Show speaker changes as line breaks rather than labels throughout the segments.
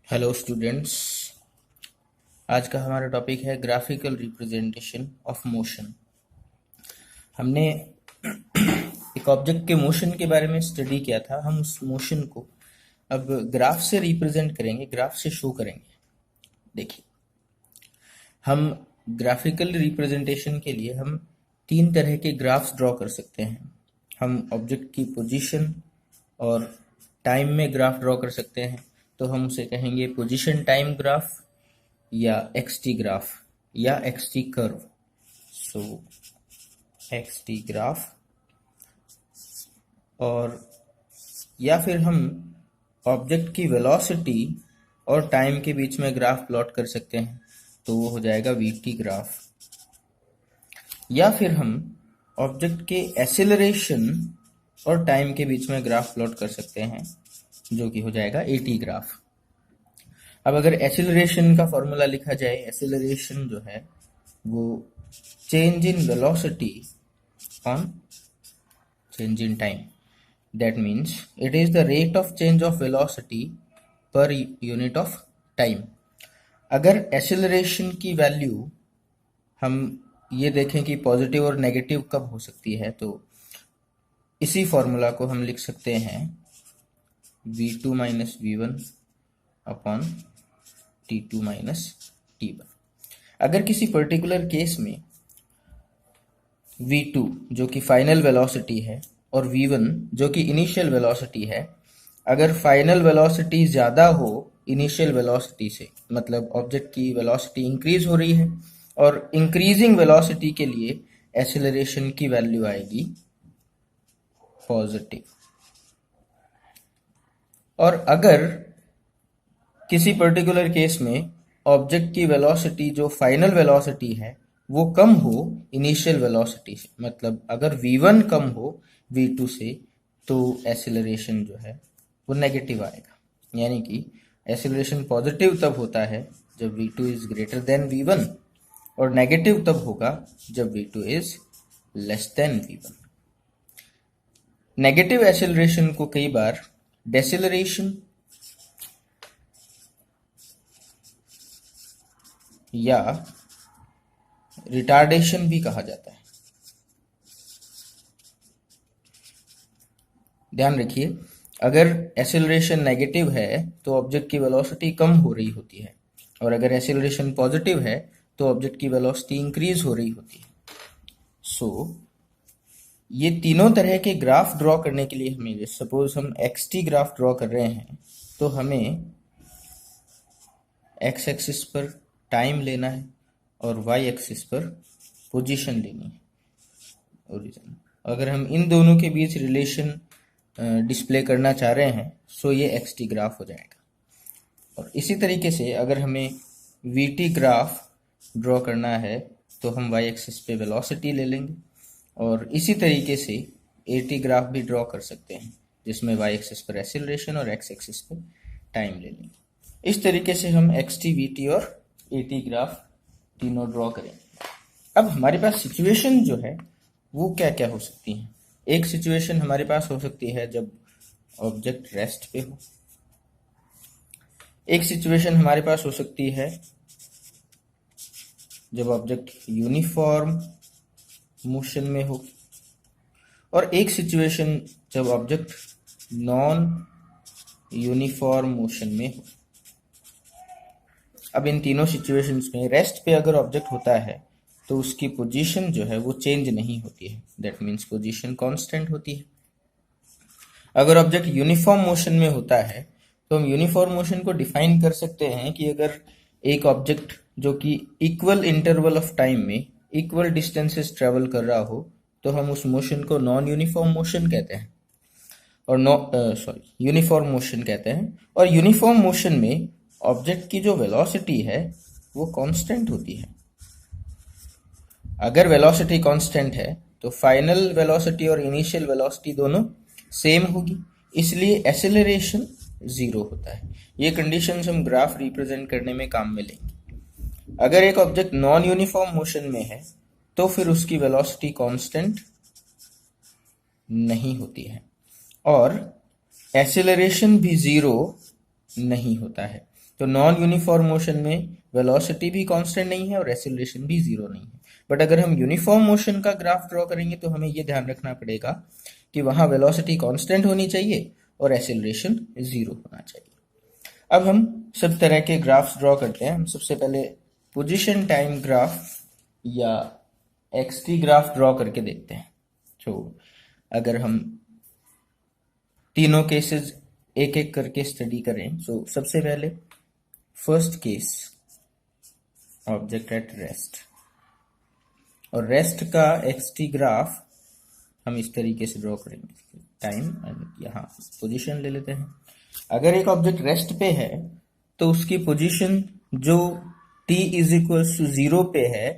Hello students. आज का हमारा टॉपिक है ग्राफिकल रिप्रेजेंटेशन ऑफ मोशन। हमने एक ऑब्जेक्ट के मोशन के बारे में स्टडी किया था। हम उस मोशन को अब ग्राफ से रिप्रेजेंट करेंगे, ग्राफ से शो करेंगे। देखिए, हम ग्राफिकल रिप्रेजेंटेशन के लिए हम तीन तरह के ग्राफ्स ड्रॉ कर सकते हैं। हम ऑब्जेक्ट की पोजीशन और टाइम में ग्राफ ड्रॉ कर सकते हैं, तो हम उसे कहेंगे पोजीशन टाइम ग्राफ या एक्सटी ग्राफ या एक्सटी कर्व। सो एक्सटी ग्राफ, और या फिर हम ऑब्जेक्ट की वेलोसिटी और टाइम के बीच में ग्राफ प्लॉट कर सकते हैं, तो वो हो जाएगा वीटी ग्राफ। या फिर हम ऑब्जेक्ट के एक्सेलरेशन और टाइम के बीच में ग्राफ प्लॉट कर सकते हैं, जो कि हो जाएगा एटी ग्राफ। अब अगर एक्सेलरेशन का फॉर्मूला लिखा जाए, एक्सेलरेशन जो है वो change in velocity on change in time. That means it is the rate of change of velocity per unit of time. अगर एक्सेलरेशन की वैल्यू हम ये देखें कि पॉजिटिव और नेगेटिव कब हो सकती है, तो इसी फॉर्मूला को हम लिख सकते हैं v2 minus v1 upon t2 minus t1। अगर किसी पर्टिकुलर केस में v2 जो कि फाइनल वेलोसिटी है और v1 जो कि इनिशियल वेलोसिटी है, अगर फाइनल वेलोसिटी ज़्यादा हो इनिशियल वेलोसिटी से, मतलब ऑब्जेक्ट की वेलोसिटी इंक्रीज हो रही है, और इंक्रीजिंग वेलोसिटी के लिए एक्सेलरेशन की वैल्यू आएगी पॉजिटिव। और अगर किसी पर्टिकुलर केस में ऑब्जेक्ट की वेलोसिटी जो फाइनल वेलोसिटी है वो कम हो इनिशियल वेलोसिटी से, मतलब अगर v1 कम हो v2 से, तो एक्सेलरेशन जो है वो नेगेटिव आएगा। यानी कि एक्सेलरेशन पॉजिटिव तब होता है जब v2 is greater than v1, और नेगेटिव तब होगा जब v2 is less than v1। Negative acceleration को कई बार डेसेलरेशन या रिटार्डेशन भी कहा जाता है। ध्यान रखिए, अगर एक्सेलरेशन नेगेटिव है तो ऑब्जेक्ट की वेलोसिटी कम हो रही होती है, और अगर एक्सेलरेशन पॉजिटिव है तो ऑब्जेक्ट की वेलोसिटी इंक्रीज हो रही होती है। सो ये तीनों तरह के ग्राफ ड्रॉ करने के लिए हमें, सपोज हम एक्सटी ग्राफ ड्रॉ कर रहे हैं, तो हमें एक्स एक्सिस पर टाइम लेना है और वाई एक्सिस पर पोजीशन लेनी है, ओरिजिन। अगर हम इन दोनों के बीच रिलेशन डिस्प्ले करना चाह रहे हैं, सो ये एक्सटी ग्राफ हो जाएगा। और इसी तरीके से अगर हमें वीटी ग्राफ ड्रॉ करना है तो हम वाई एक्सिस पे वेलोसिटी ले लेंगे, और इसी तरीके से एटी ग्राफ भी ड्रॉ कर सकते हैं, जिसमें वाई एक्सिस पर एक्सेलरेशन और एक्स एक्सिस पर टाइम ले लेंगे। इस तरीके से हम एक्सटी, वीटी और एटी ग्राफ तीनों ड्रॉ करेंगे। अब हमारे पास सिचुएशन जो है वो क्या क्या हो सकती हैं। एक सिचुएशन हमारे पास हो सकती है जब ऑब्जेक्ट रेस्ट पे हो। एक सिचुएशन हमारे पास हो सकती है जब ऑब्जेक्ट यूनिफॉर्म मोशन में हो, और एक सिचुएशन जब ऑब्जेक्ट नॉन यूनिफॉर्म मोशन में हो। अब इन तीनों सिचुएशंस में रेस्ट पे अगर ऑब्जेक्ट होता है तो उसकी पोजीशन जो है वो चेंज नहीं होती है, दैट मीन्स पोजीशन कांस्टेंट होती है। अगर ऑब्जेक्ट यूनिफॉर्म मोशन में होता है तो हम यूनिफॉर्म मोशन को डिफाइन कर सकते हैं कि अगर एक ऑब्जेक्ट जो कि इक्वल इंटरवल ऑफ टाइम में इक्वल डिस्टेंसेस ट्रेवल कर रहा हो, तो हम उस मोशन को नॉन यूनिफॉर्म मोशन कहते हैं, और यूनिफॉर्म मोशन कहते हैं। और यूनिफॉर्म मोशन में ऑब्जेक्ट की जो वेलोसिटी है वो कांस्टेंट होती है। अगर वेलोसिटी कांस्टेंट है तो फाइनल वेलोसिटी और इनिशियल वेलोसिटी दोनों सेम होगी, इसलिए एक्सेलरेशन जीरो होता है। ये कंडीशंस हम ग्राफ रिप्रेजेंट करने में काम में लेंगे। अगर एक ऑब्जेक्ट नॉन यूनिफॉर्म मोशन में है तो फिर उसकी वेलोसिटी कांस्टेंट नहीं होती है और एक्सेलरेशन भी जीरो नहीं होता है। तो नॉन यूनिफॉर्म मोशन में वेलोसिटी भी कांस्टेंट नहीं है और एक्सेलरेशन भी जीरो नहीं है। बट अगर हम यूनिफॉर्म मोशन का ग्राफ ड्रॉ करेंगे तो हमें ये ध्यान रखना पड़ेगा कि वहां वेलोसिटी कांस्टेंट होनी चाहिए और एक्सेलरेशन जीरो होना चाहिए। अब हम सब तरह के ग्राफ्स ड्रॉ करते हैं। हम सबसे पहले पोजीशन टाइम ग्राफ या एक्सटी ग्राफ ड्रॉ करके देखते हैं। तो अगर हम तीनों केसेस एक एक करके स्टडी करें, तो सबसे पहले first case object at rest, और रेस्ट का एक्सटी ग्राफ हम इस तरीके से ड्रॉ करेंगे। टाइम एंड यहाँ पोजीशन ले लेते हैं। अगर एक ऑब्जेक्ट रेस्ट पे है तो उसकी पोजीशन जो t इज इक्वल टू 0 पे है,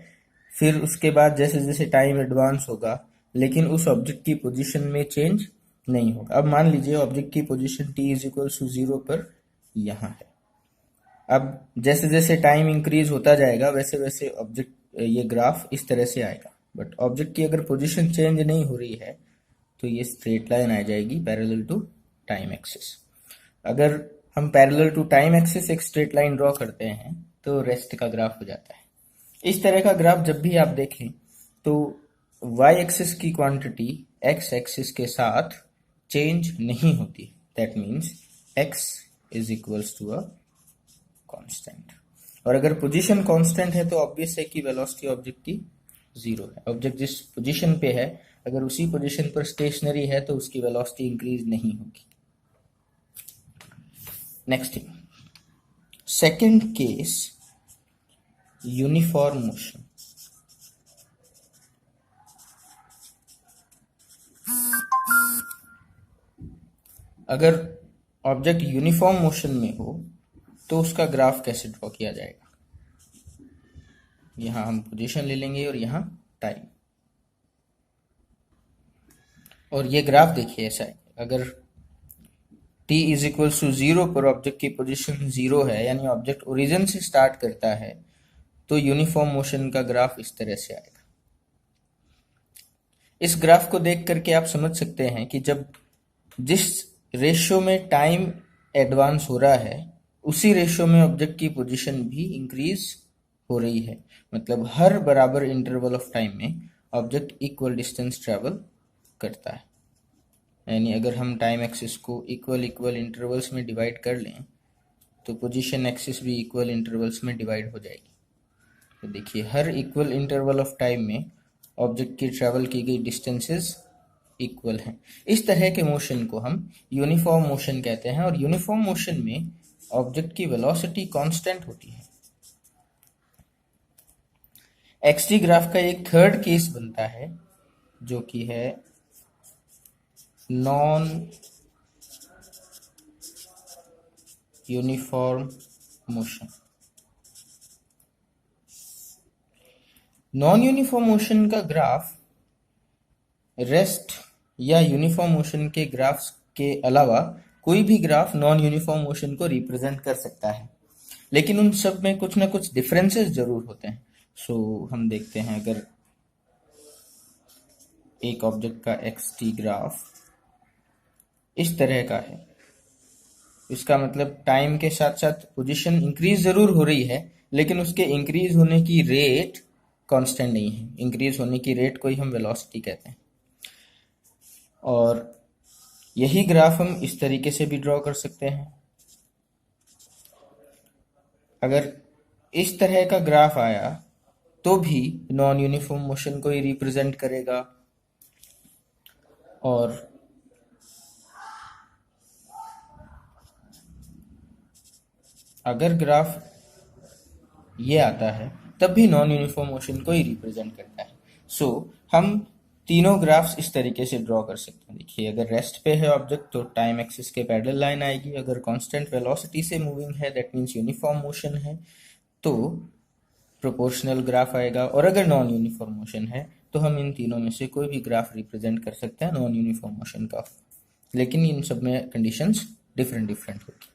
फिर उसके बाद जैसे जैसे टाइम एडवांस होगा लेकिन उस ऑब्जेक्ट की पोजीशन में चेंज नहीं होगा। अब मान लीजिए ऑब्जेक्ट की position t is equal to 0 पर यहाँ है। अब जैसे जैसे टाइम इंक्रीज होता जाएगा वैसे वैसे ऑब्जेक्ट ये ग्राफ इस तरह से आएगा। बट ऑब्जेक्ट की अगर पोजीशन चेंज नहीं हो रही है तो ये स्ट्रेट लाइन आ जाएगी पैरेलल टू टाइम एक्सिस। अगर हम पैरेलल टू टाइम एक्सिस एक स्ट्रेट लाइन ड्रॉ करते हैं तो रेस्ट का ग्राफ हो जाता है। इस तरह का ग्राफ जब भी आप देखें तो वाई एक्सिस की क्वांटिटी एक्स एक्सिस के साथ चेंज नहीं होती। That means X is equals to a constant. और अगर पोजीशन कांस्टेंट है तो ऑब्वियस है कि वेलोसिटी ऑब्जेक्ट की जीरो है। ऑब्जेक्ट जिस पोजीशन पे है अगर उसी पोजीशन पर स्टेशनरी है तो उसकी वेलोसिटी इंक्रीज नहीं होगी। Next thing, second case uniform motion. अगर ऑब्जेक्ट यूनिफॉर्म मोशन में हो तो उसका ग्राफ कैसे ड्रॉ किया जाएगा? यहां हम पोजीशन ले लेंगे और यहां टाइम, और ये ग्राफ देखिए ऐसा है। अगर t इज इक्वल टू 0 पर ऑब्जेक्ट की पोजीशन 0 है यानी ऑब्जेक्ट ओरिजिन से स्टार्ट करता है तो यूनिफॉर्म मोशन का ग्राफ इस तरह से आएगा। इस ग्राफ को देख करके आप समझ सकते हैं कि जब जिस रेशियो में टाइम एडवांस हो रहा है उसी रेशियो में ऑब्जेक्ट की पोजीशन भी इंक्रीज हो रही है। मतलब हर बराबर इंटरवल ऑफ टाइम में ऑब्जेक्ट इक्वल डिस्टेंस ट्रेवल करता है। यानी अगर हम टाइम एक्सिस को इक्वल इक्वल इंटरवल्स में डिवाइड कर लें तो पोजीशन एक्सिस भी इक्वल इंटरवल्स में डिवाइड हो जाएगी। तो देखिए हर इक्वल इंटरवल ऑफ टाइम में ऑब्जेक्ट की ट्रेवल की गई डिस्टेंसेस इक्वल हैं। इस तरह के मोशन को हम यूनिफॉर्म मोशन कहते हैं, और यूनिफॉर्म मोशन में ऑब्जेक्ट की वेलोसिटी कांस्टेंट होती है। एक्सटी ग्राफ का एक थर्ड केस बनता है जो कि है non uniform motion. Non uniform motion का ग्राफ रेस्ट या यूनिफॉर्म मोशन के ग्राफ्स के अलावा कोई भी ग्राफ नॉन यूनिफॉर्म मोशन को रिप्रेजेंट कर सकता है, लेकिन उन सब में कुछ ना कुछ डिफरेंसेस जरूर होते हैं। सो हम देखते हैं, अगर एक ऑब्जेक्ट का एक्सटी ग्राफ इस तरह का है, इसका मतलब टाइम के साथ साथ पोजीशन इंक्रीज जरूर हो रही है लेकिन उसके इंक्रीज होने की रेट कांस्टेंट नहीं है। इंक्रीज होने की रेट को ही हम वेलोसिटी कहते हैं। और यही ग्राफ हम इस तरीके से भी ड्रॉ कर सकते हैं। अगर इस तरह का ग्राफ आया तो भी नॉन यूनिफॉर्म मोशन को ही रिप्रेजेंट करेगा, और अगर ग्राफ ये आता है तब भी नॉन यूनिफॉर्म मोशन को ही रिप्रेजेंट करता है। सो हम तीनों ग्राफ्स इस तरीके से ड्रॉ कर सकते हैं। देखिए अगर रेस्ट पे है ऑब्जेक्ट तो टाइम एक्सिस के पैरेलल लाइन आएगी। अगर कांस्टेंट वेलोसिटी से मूविंग है दैट मींस यूनिफॉर्म मोशन है तो प्रोपोर्शनल ग्राफ आएगा। और अगर नॉन यूनिफॉर्म मोशन है तो हम इन तीनों में से कोई भी ग्राफ रिप्रेजेंट कर सकते हैं नॉन यूनिफॉर्म मोशन का, लेकिन इन सब में कंडीशंस डिफरेंट डिफरेंट होगी।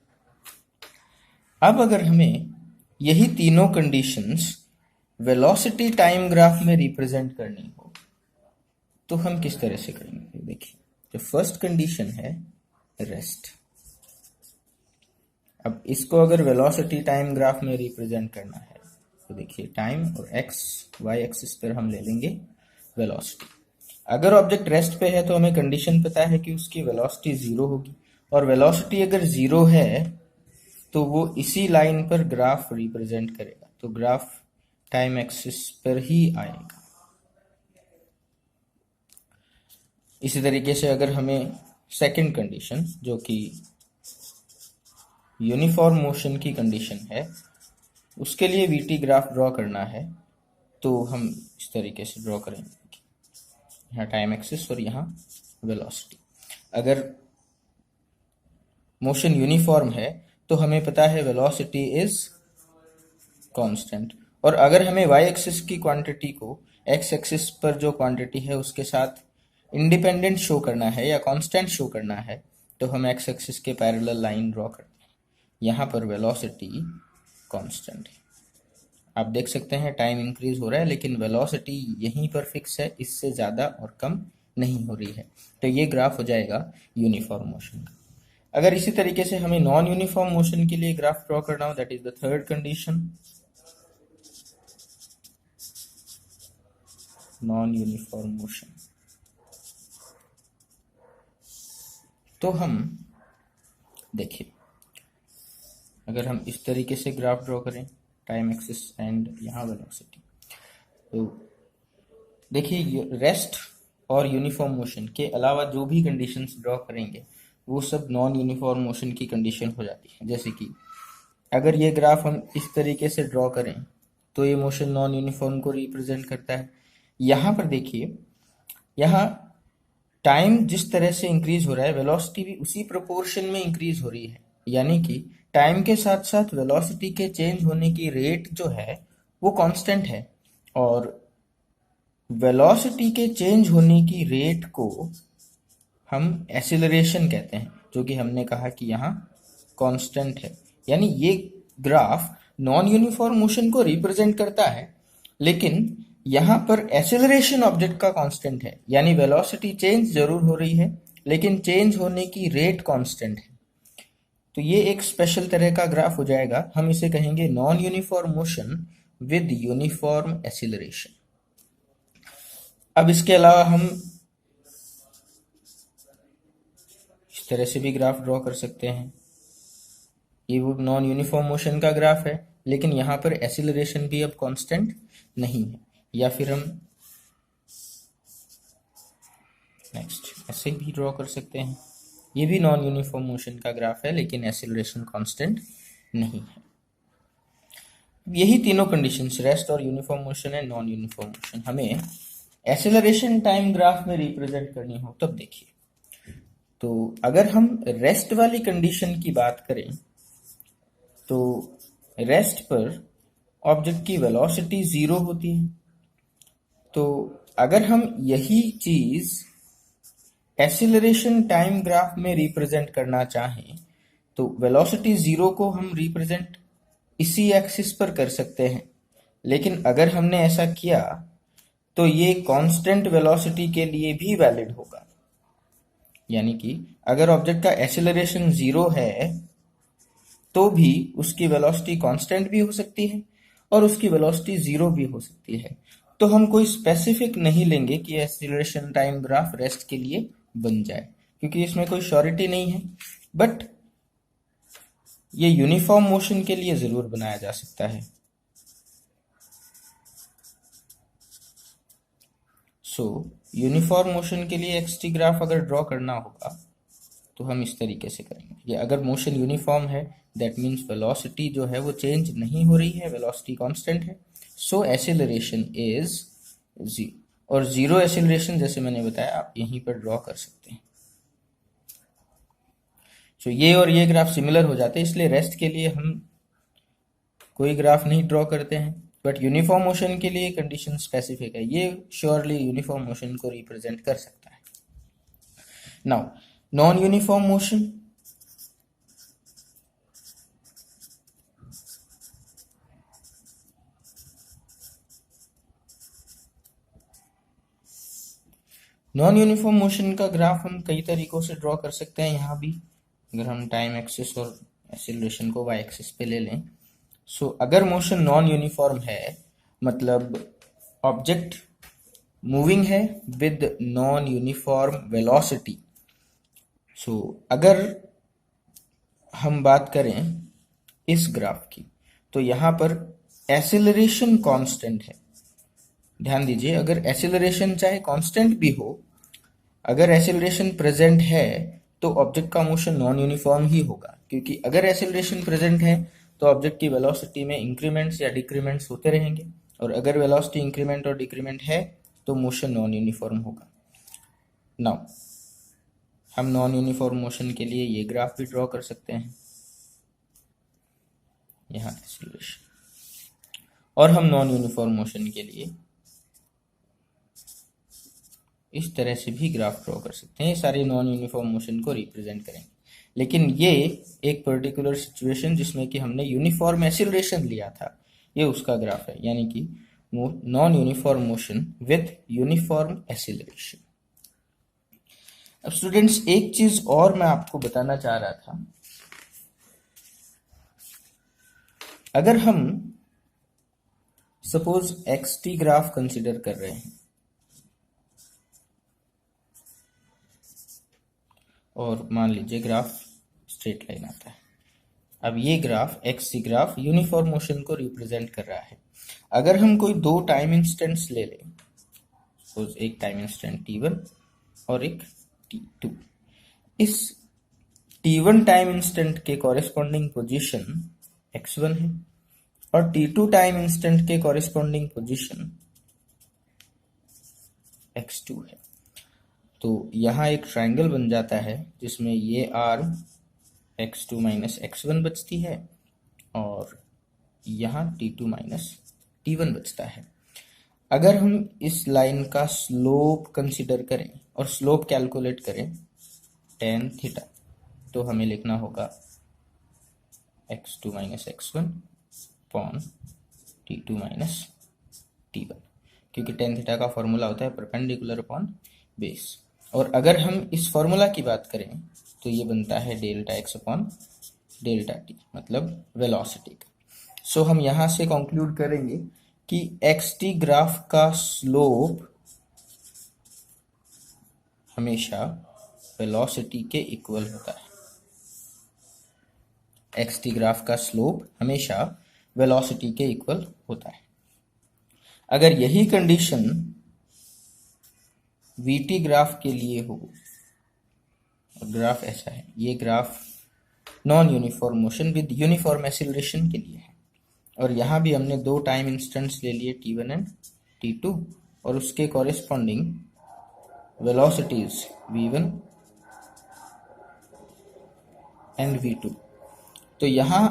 अब अगर हमें यही तीनों कंडीशंस वेलोसिटी टाइम ग्राफ में रिप्रेजेंट करनी हो तो हम किस तरह से करेंगे? देखिए जो फर्स्ट कंडीशन है रेस्ट, अब इसको अगर वेलोसिटी टाइम ग्राफ में रिप्रेजेंट करना है तो देखिए टाइम और एक्स वाई एक्सिस पर हम ले लेंगे वेलोसिटी। अगर ऑब्जेक्ट रेस्ट पे है तो हमें कंडीशन पता है कि उसकी वेलोसिटी 0 होगी, और वेलोसिटी अगर 0 है तो वो इसी लाइन पर ग्राफ रिप्रेजेंट करेगा, तो ग्राफ टाइम एक्सिस पर ही आएगा। इसी तरीके से अगर हमें सेकंड कंडीशन जो कि यूनिफॉर्म मोशन की कंडीशन है उसके लिए वीटी ग्राफ ड्रॉ करना है तो हम इस तरीके से ड्रॉ करेंगे, यहाँ टाइम एक्सिस और यहाँ वेलोसिटी। अगर मोशन यूनिफॉर्म है तो हमें पता है वेलोसिटी इज कांस्टेंट, और अगर हमें वाई एक्सिस की क्वांटिटी को एक्स एक्सिस पर जो क्वांटिटी है उसके साथ इंडिपेंडेंट शो करना है या कांस्टेंट शो करना है तो हम एक्स एक्सिस के पैरेलल लाइन ड्रॉ करते हैं। यहाँ पर वेलोसिटी कांस्टेंट है, आप देख सकते हैं टाइम इंक्रीज हो रहा है लेकिन वेलोसिटी यहीं पर फिक्स है, इससे ज़्यादा और कम नहीं हो रही है, तो ये ग्राफ हो जाएगा यूनिफॉर्म मोशन का। अगर इसी तरीके से हमें नॉन यूनिफॉर्म मोशन के लिए ग्राफ ड्रॉ करना हो, that is the third condition, non uniform motion, तो हम देखिए अगर हम इस तरीके से ग्राफ ड्रॉ करें टाइम एक्सिस एंड यहाँ वेलोसिटी, तो देखिए रेस्ट और यूनिफॉर्म मोशन के अलावा जो भी कंडीशंस ड्रॉ करेंगे वो सब नॉन यूनिफॉर्म मोशन की कंडीशन हो जाती है। जैसे कि अगर ये ग्राफ हम इस तरीके से ड्रॉ करें तो ये मोशन नॉन यूनिफॉर्म को रिप्रेजेंट करता है। यहाँ पर देखिए, यहाँ टाइम जिस तरह से इंक्रीज हो रहा है वेलोसिटी भी उसी प्रोपोर्शन में इंक्रीज हो रही है, यानी कि टाइम के साथ साथ वेलोसिटी के चेंज होने की रेट जो है वो कांस्टेंट है, और वेलोसिटी के चेंज होने की रेट को हम एक्सीलरेशन कहते हैं, जो कि हमने कहा कि यहाँ कांस्टेंट है। यानी ये ग्राफ नॉन यूनिफॉर्म मोशन को रिप्रेजेंट करता है लेकिन यहाँ पर एक्सेलरेशन ऑब्जेक्ट का कांस्टेंट है, यानी वेलोसिटी चेंज जरूर हो रही है लेकिन चेंज होने की रेट कांस्टेंट है। तो ये एक स्पेशल तरह का ग्राफ हो जाएगा, हम इसे कहेंगे non uniform motion with uniform acceleration. अब इसके अलावा हम इस तरह से भी ग्राफ ड्रॉ कर सकते हैं, ये वो नॉन यूनिफॉर्म मोशन का ग्राफ है लेकिन यहाँ पर एक्सेलरेशन भी अब कांस्टेंट नहीं है। या फिर हम नेक्स्ट ऐसे भी ड्रॉ कर सकते हैं, ये भी नॉन यूनिफॉर्म मोशन का ग्राफ है लेकिन एक्सेलरेशन कांस्टेंट नहीं है। यही तीनों कंडीशंस रेस्ट और यूनिफॉर्म मोशन है नॉन यूनिफॉर्म मोशन हमें एक्सेलरेशन टाइम ग्राफ में रिप्रेजेंट करनी हो तब देखिए, तो अगर हम रेस्ट वाली कंडीशन की बात करें तो रेस्ट पर ऑब्जेक्ट की वेलोसिटी 0 होती है, तो अगर हम यही चीज एक्सीलरेशन टाइम ग्राफ में रिप्रेजेंट करना चाहें तो वेलोसिटी 0 को हम रिप्रेजेंट इसी एक्सिस पर कर सकते हैं, लेकिन अगर हमने ऐसा किया तो ये कांस्टेंट वेलोसिटी के लिए भी वैलिड होगा। यानी कि अगर ऑब्जेक्ट का एक्सीलरेशन 0 है तो भी उसकी वेलोसिटी कांस्टेंट भी हो सकती है और उसकी वेलोसिटी 0 भी हो सकती है। तो हम कोई स्पेसिफिक नहीं लेंगे कि एक्सीलरेशन टाइम ग्राफ रेस्ट के लिए बन जाए, क्योंकि इसमें कोई श्योरिटी नहीं है, बट ये यूनिफॉर्म मोशन के लिए जरूर बनाया जा सकता है। सो यूनिफॉर्म मोशन के लिए एक्सटी ग्राफ अगर ड्रॉ करना होगा तो हम इस तरीके से करेंगे। ये अगर मोशन यूनिफॉर्म है दैट मीन्स वेलोसिटी जो है वो चेंज नहीं हो रही है, वेलोसिटी कांस्टेंट है, सो एक्सेलरेशन इज 0, और 0 एक्सेलरेशन जैसे मैंने बताया आप यहीं पर ड्रॉ कर सकते हैं। सो ये और ये ग्राफ सिमिलर हो जाते हैं, इसलिए रेस्ट के लिए हम कोई ग्राफ नहीं ड्रॉ करते हैं, बट यूनिफॉर्म मोशन के लिए कंडीशन स्पेसिफिक है, ये श्योरली यूनिफॉर्म मोशन को रिप्रेजेंट कर सकता है। Now non uniform motion, non uniform motion का ग्राफ हम कई तरीकों से ड्रॉ कर सकते हैं। यहाँ भी अगर हम टाइम एक्सिस और एक्सीलरेशन को वाई एक्सिस पे ले लें। सो अगर मोशन नॉन यूनिफॉर्म है, मतलब ऑब्जेक्ट मूविंग है विद नॉन यूनिफॉर्म वेलोसिटी। सो अगर हम बात करें इस ग्राफ की, तो यहाँ पर एक्सीलरेशन कांस्टेंट है। ध्यान दीजिए, अगर एक्सीलरेशन चाहे कांस्टेंट भी हो, अगर एक्सीलरेशन प्रेजेंट है तो ऑब्जेक्ट का मोशन नॉन यूनिफॉर्म ही होगा, क्योंकि अगर एक्सीलरेशन प्रेजेंट है तो ऑब्जेक्ट की वेलोसिटी में इंक्रीमेंट्स या डिक्रीमेंट्स होते रहेंगे, और अगर वेलोसिटी इंक्रीमेंट और डिक्रीमेंट है तो मोशन नॉन यूनिफॉर्म होगा। नाउ हम नॉन यूनिफॉर्म मोशन के लिए ये ग्राफ भी ड्रॉ कर सकते हैं, यहाँ एक्सीलरेशन, और हम नॉन यूनिफॉर्म मोशन के लिए इस तरह से भी ग्राफ ड्रॉ कर सकते हैं। ये सारे नॉन यूनिफॉर्म मोशन को रिप्रेजेंट करेंगे, लेकिन ये एक पर्टिकुलर सिचुएशन जिसमें कि हमने यूनिफॉर्म एक्सीलरेशन लिया था, ये उसका ग्राफ है, यानी कि non uniform motion with uniform acceleration. अब स्टूडेंट्स, एक चीज और मैं आपको बताना चाह रहा था। अगर हम सपोज एक्सटी ग्राफ कंसिडर कर रहे हैं और मान लीजिए ग्राफ स्ट्रेट लाइन आता है। अब ये graph XT graph uniform motion को रिप्रेजेंट कर रहा है। अगर हम कोई दो टाइम इंस्टेंट्स ले लें, सपोज एक टाइम इंस्टेंट t1 और एक t2, इस t1 टाइम इंस्टेंट के कॉरेस्पॉन्डिंग पोजीशन x1 है और t2 टाइम इंस्टेंट के कॉरेस्पॉन्डिंग पोजीशन x2 है। तो यहाँ एक ट्रायंगल बन जाता है जिसमें ये आर्म x2 माइनस x1 बचती है और यहाँ t2 माइनस t1 बचता है। अगर हम इस लाइन का स्लोप कंसिडर करें और स्लोप कैलकुलेट करें tan थीटा, तो हमें लिखना होगा x2 minus x1 upon t2 minus t1, क्योंकि tan थीटा का फॉर्मूला होता है परपेंडिकुलर अपॉन बेस। और अगर हम इस फॉर्मूला की बात करें तो ये बनता है delta x upon delta t, मतलब वेलोसिटी का। सो हम यहाँ से कंक्लूड करेंगे कि xt ग्राफ का स्लोप हमेशा वेलोसिटी के इक्वल होता है। xt ग्राफ का स्लोप हमेशा वेलोसिटी के इक्वल होता है। अगर यही कंडीशन vt ग्राफ के लिए हो, ग्राफ ऐसा है, ये graph non uniform motion with uniform acceleration के लिए है, और यहाँ भी हमने दो टाइम इंस्टेंट्स ले लिए t1 एंड t2 और उसके corresponding velocities v1 and v2। तो यहाँ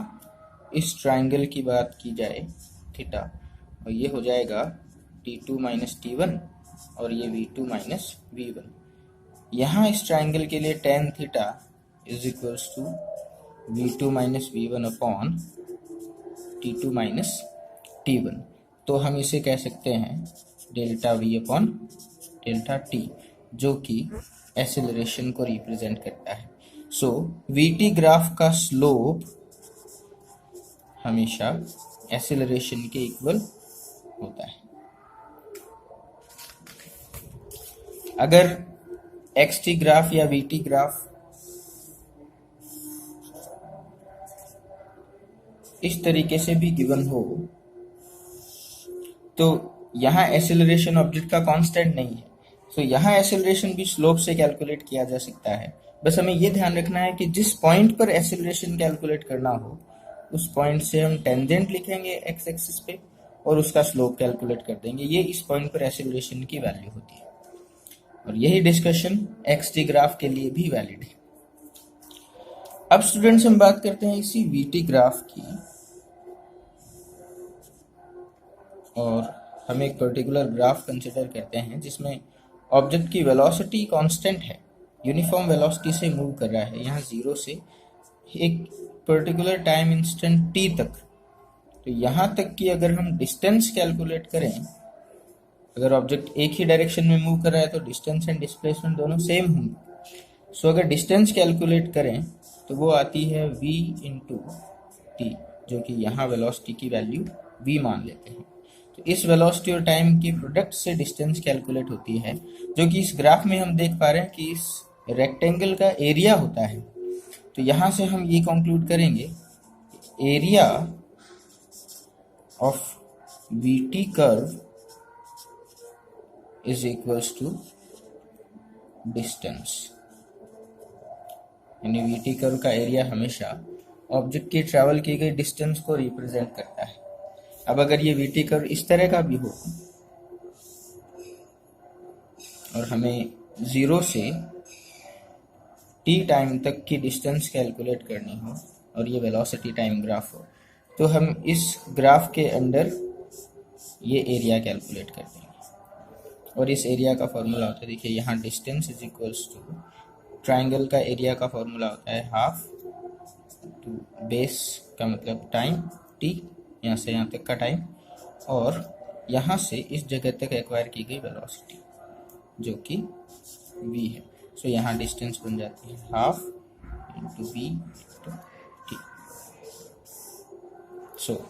इस ट्रायंगल की बात की जाए थीटा, और ये हो जाएगा t2 माइनस t1 और ये v2 माइनस v1। यहाँ इस ट्रायंगल के लिए tan theta is equals to v2 minus v1 upon t2 minus t1। तो हम इसे कह सकते हैं delta v upon delta t, जो कि एक्सीलरेशन को रिप्रेजेंट करता है। सो vt ग्राफ का स्लोप हमेशा एक्सीलरेशन के इक्वल होता है। अगर xt ग्राफ या vt ग्राफ इस तरीके से भी गिवन हो, तो यहाँ एक्सीलरेशन ऑब्जेक्ट का कांस्टेंट नहीं है, तो यहाँ एक्सीलरेशन भी स्लोप से कैलकुलेट किया जा सकता है। बस हमें ये ध्यान रखना है कि जिस पॉइंट पर एक्सीलरेशन कैलकुलेट करना हो उस पॉइंट से हम टेंजेंट लिखेंगे एक्स एक्सिस पे और उसका स्लोप कैलकुलेट कर देंगे। ये इस पॉइंट पर एक्सीलरेशन की वैल्यू होती है, और यही डिस्कशन xt ग्राफ के लिए भी वैलिड है। अब स्टूडेंट्स, हम बात करते हैं इसी vt ग्राफ की, और हम एक पर्टिकुलर ग्राफ कंसिडर करते हैं जिसमें ऑब्जेक्ट की वेलोसिटी कांस्टेंट है, यूनिफॉर्म वेलोसिटी से मूव कर रहा है, यहाँ 0 से एक पर्टिकुलर टाइम इंस्टेंट t तक। तो यहाँ तक कि अगर हम डिस्टेंस कैलकुलेट करें, अगर ऑब्जेक्ट एक ही डायरेक्शन में मूव कर रहा है तो डिस्टेंस एंड डिस्प्लेसमेंट दोनों सेम होंगे। सो अगर डिस्टेंस कैलकुलेट करें तो वो आती है v इंटू टी, जो कि यहाँ वेलोसिटी की वैल्यू v मान लेते हैं। तो इस वेलोसिटी और टाइम के प्रोडक्ट से डिस्टेंस कैलकुलेट होती है, जो कि इस ग्राफ में हम देख पा रहे हैं कि इस रेक्टेंगल का एरिया होता है। तो यहाँ से हम ये कंक्लूड करेंगे, area of VT curve is equals to distance, यानी VT कर्व का एरिया हमेशा ऑब्जेक्ट की ट्रैवल की गई डिस्टेंस को रिप्रेजेंट करता है। अब अगर ये VT कर्व इस तरह का भी हो और हमें 0 से t टाइम तक की डिस्टेंस कैलकुलेट करनी हो और ये वेलोसिटी टाइम ग्राफ हो, तो हम इस ग्राफ के अंदर ये एरिया कैलकुलेट कर देंगे। और इस एरिया का फॉर्मूला होता है, देखिए यहाँ distance is equals to, triangle का एरिया का फॉर्मूला होता है हाफ टू बेस का मतलब टाइम t, यहाँ से यहाँ तक का टाइम, और यहाँ से इस जगह तक एक्वायर की गई वेलोसिटी जो कि v है। सो यहाँ डिस्टेंस बन जाती है half into v into t। So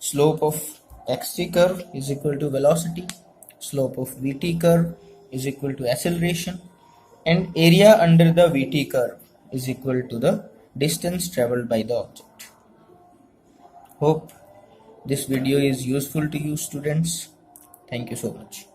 slope of xt curve is equal to velocity, slope of VT curve is equal to acceleration, and area under the VT curve is equal to the distance traveled by the object. Hope this video is useful to you students. Thank you so much.